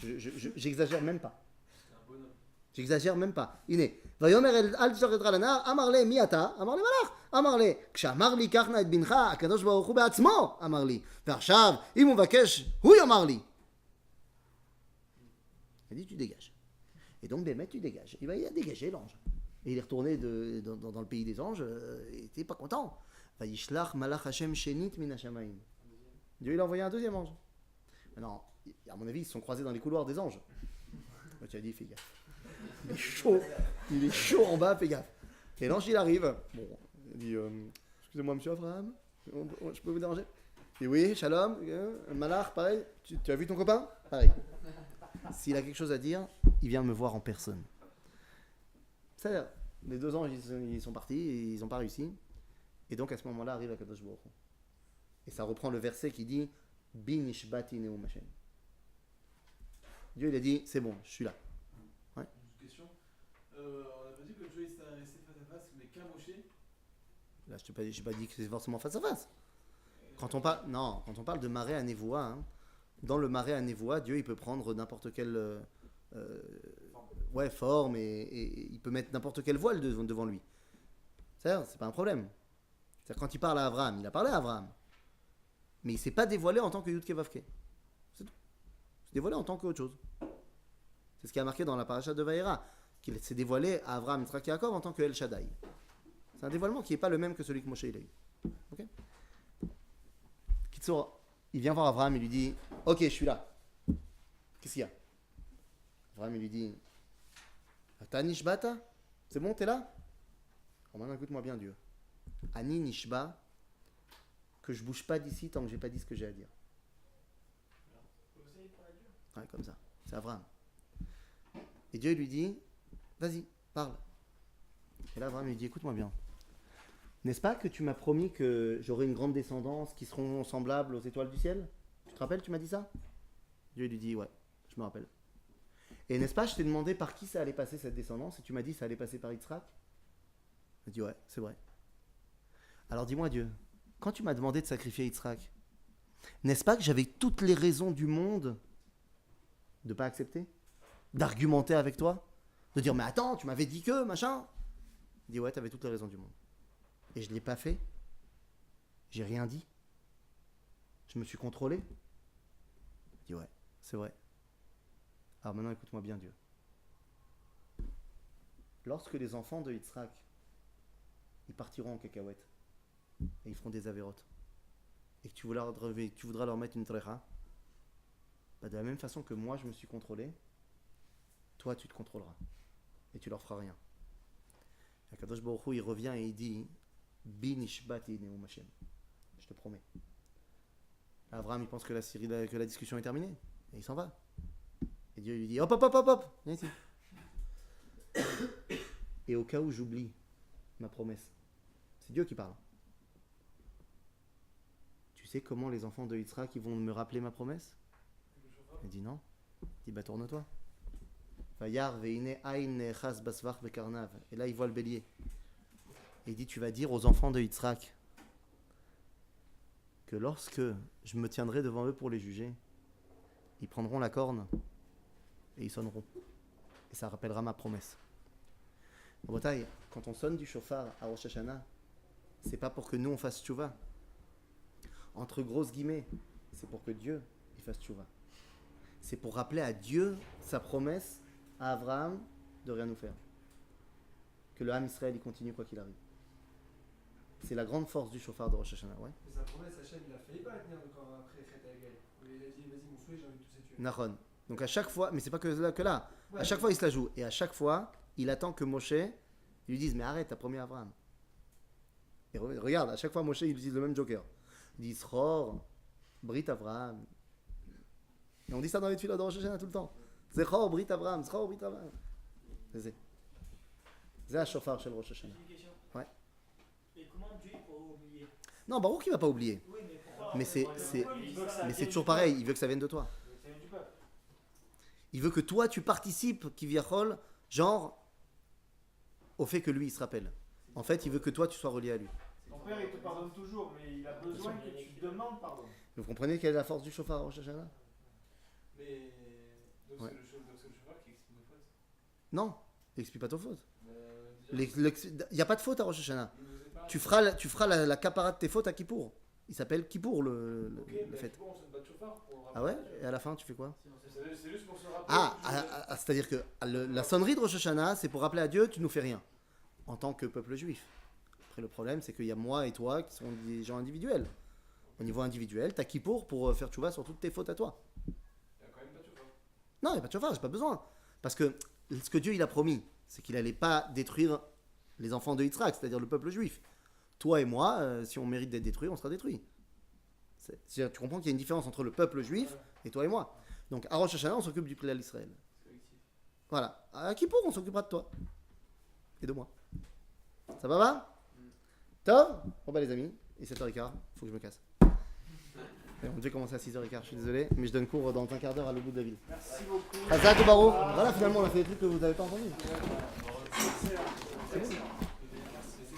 J'exagère même pas. C'est un bonhomme. J'exagère même pas. הנה, ויאמר אל תשחט לנער, אמר לי מי אתה? אמר לי מלאך. אמר לי, כשאמר לי קח נא את בנך, הקדוש ברוך הוא בעצמו אמר לי. ועכשיו, אם הוא מבקש, הוא יאמר לי. Il a dit tu dégages. Et donc Bémet tu dégages. Il a dégagé l'ange. Et il est retourné dans le pays des anges, il était pas content. Vayishlach malach Hashem shenit min hashamayim. Dieu il a envoyé un deuxième ange. Maintenant, à mon avis, ils se sont croisés dans les couloirs des anges. Moi, tu as dit, fais gaffe. Il est chaud en bas, fais gaffe. Et l'ange, il arrive. Bon, il dit, excusez-moi, monsieur Abraham, je peux vous déranger? Il dit, oui, shalom, malach, pareil. Tu as vu ton copain? Pareil. S'il a quelque chose à dire, il vient me voir en personne. C'est-à-dire, les deux anges, ils sont partis, et ils n'ont pas réussi. Et donc, à ce moment-là, arrive Akadosh Baruch Hu. Et ça reprend le verset qui dit Bin ishbati neum Hashem. Dieu, il a dit, c'est bon, je suis là. Ouais. Une question. On n'a pas dit que Dieu s'est resté face à face, mais qu'à Moshe. Là, je n'ai pas dit que c'est forcément face à face. Quand on parle de marée à Névoa, dans le marais à Névoa, Dieu, il peut prendre n'importe quelle forme et il peut mettre n'importe quel voile devant lui. C'est pas un problème. C'est-à-dire, quand il parle à Abraham, il a parlé à Abraham. Mais il ne s'est pas dévoilé en tant que Yud Kevavke. C'est tout. Il s'est dévoilé en tant qu'autre chose. C'est ce qui a marqué dans la paracha de Vaïra, qu'il s'est dévoilé à Abraham, Yitzhak et Yaakov en tant que El Shaddai. C'est un dévoilement qui n'est pas le même que celui que Moshe il a eu. Ok. Kitsour, il vient voir Abraham, il lui dit, ok, je suis là. Qu'est-ce qu'il y a? Abraham, il lui dit, Ata nishbata? C'est bon, t'es là? Alors maintenant, écoute-moi bien, Dieu. Ani nishba, que je bouge pas d'ici tant que j'ai pas dit ce que j'ai à dire. Ouais, comme ça. C'est Abraham. Et Dieu lui dit, vas-y, parle. Et là, Abraham lui dit, écoute-moi bien. N'est-ce pas que tu m'as promis que j'aurai une grande descendance qui seront semblables aux étoiles du ciel? Tu te rappelles, tu m'as dit ça? Dieu lui dit, ouais, je me rappelle. Et n'est-ce pas, je t'ai demandé par qui ça allait passer cette descendance et tu m'as dit ça allait passer par Yitzhak? Il dit, ouais, c'est vrai. Alors dis-moi, Dieu, quand tu m'as demandé de sacrifier Yitzhak, n'est-ce pas que j'avais toutes les raisons du monde de ne pas accepter? D'argumenter avec toi? De dire, mais attends, tu m'avais dit que, machin? Il dit, ouais, tu avais toutes les raisons du monde. Et je ne l'ai pas fait. J'ai rien dit. Je me suis contrôlé. Il dit, ouais, c'est vrai. Alors maintenant, écoute-moi bien, Dieu. Lorsque les enfants de Yitzhak, ils partiront en cacahuète, et ils feront des avérotes, et que tu voudras leur mettre une trecha, de la même façon que moi je me suis contrôlé, toi tu te contrôleras et tu leur feras rien. Et Kadosh Baruch Hu, il revient et il dit Bi nishbati neum Hashem, je te promets. Abraham il pense que la discussion est terminée et il s'en va. Et Dieu lui dit hop hop hop hop hop, viens ici. Et au cas où j'oublie ma promesse, c'est Dieu qui parle. Tu sais comment les enfants de Yitzhak vont me rappeler ma promesse? Il dit non. Il dit bah tourne-toi. Vayar veine ayn chas basvach bekarnav. Et là il voit le bélier. Et il dit tu vas dire aux enfants de Yitzhak que lorsque je me tiendrai devant eux pour les juger, ils prendront la corne et ils sonneront. Et ça rappellera ma promesse. En Bretagne, quand on sonne du shofar à Rosh Hashanah, c'est pas pour que nous on fasse tchouva. Entre grosses guillemets, c'est pour que Dieu il fasse tchouva. C'est pour rappeler à Dieu sa promesse à Abraham de rien nous faire. Que le Ham Israël il continue quoi qu'il arrive. C'est la grande force du shofar de Rosh Hashanah. Ouais. Mais sa promesse, Hachem, il a failli pas la tenir quand après Chet Hagel. Il a dit vas-y, mon souhait, j'ai envie de tous les tuer. Nahon. Donc à chaque fois, mais c'est pas que là. Ouais. À chaque fois il se la joue. Et à chaque fois, il attend que Moshe lui dise mais arrête, t'as promis à Abraham. Et regarde, à chaque fois Moshe il utilise le même joker. Il dit Zchor, Brit Abraham. Et on dit ça dans les tefilot de Rosh Hashanah tout le temps. Zchor, Brit Abraham, Zchor, Brit Abraham. C'est un chauffard chez le Rosh Hashanah. Une question. Ouais. Et comment Dieu pourra oublier? Non, Baruch, il va pas oublier. Oui, mais pourquoi? Mais c'est Mais c'est toujours pareil, il veut que ça vienne de toi. du peuple. Il veut que toi, tu participes, Kiviachol, genre, au fait que lui, il se rappelle. En fait, il veut que toi, tu sois relié à lui. Ton père, il te pardonne toujours, mais il a besoin que tu demandes pardon. Vous comprenez quelle est la force du chauffard au Rosh Hashanah? Mais. Donc Ouais. c'est le chauffeur qui explique nos fautes. Non, il explique pas ta faute. Déjà, Il n'y a pas de faute à Rosh Hashanah. il nous épargne. Tu feras la capara de tes fautes à Kippour. Il s'appelle Kippour le Ok, mais fait. on se bat de chauffard pour Ah ouais? rappeler à Dieu. Et à la fin, tu fais quoi? C'est juste pour se rappeler. Ah, que c'est-à-dire que la sonnerie de Rosh Hashanah, c'est pour rappeler à Dieu, tu nous fais rien. En tant que peuple juif. Après, le problème, c'est qu'il y a moi et toi qui sont des gens individuels. Au niveau individuel, t'as Kippour pour faire tchouva sur toutes tes fautes à toi. Il y a quand même pas de chauffard. Non, il n'y a pas de chauffard, j'ai pas besoin. Parce que ce que Dieu il a promis, c'est qu'il n'allait pas détruire les enfants de Yitzhak, c'est-à-dire le peuple juif. Toi et moi, si on mérite d'être détruit, on sera détruit. Tu comprends qu'il y a une différence entre le peuple juif et toi et moi. Donc à Rosh Hashanah, on s'occupe du Klal Israël. Voilà. À Kippour, on s'occupera de toi. Et de moi. Ça va? Top? Bon bah les amis, il est 7h15, faut que je me casse. Et on devait commencer à 6h15, je suis désolé, mais je donne cours dans un quart d'heure à l'autre bout de la ville. Merci beaucoup. Hazak ou Baruch. Voilà, finalement on a fait des trucs que vous n'avez pas entendus. Excellent. Excellent.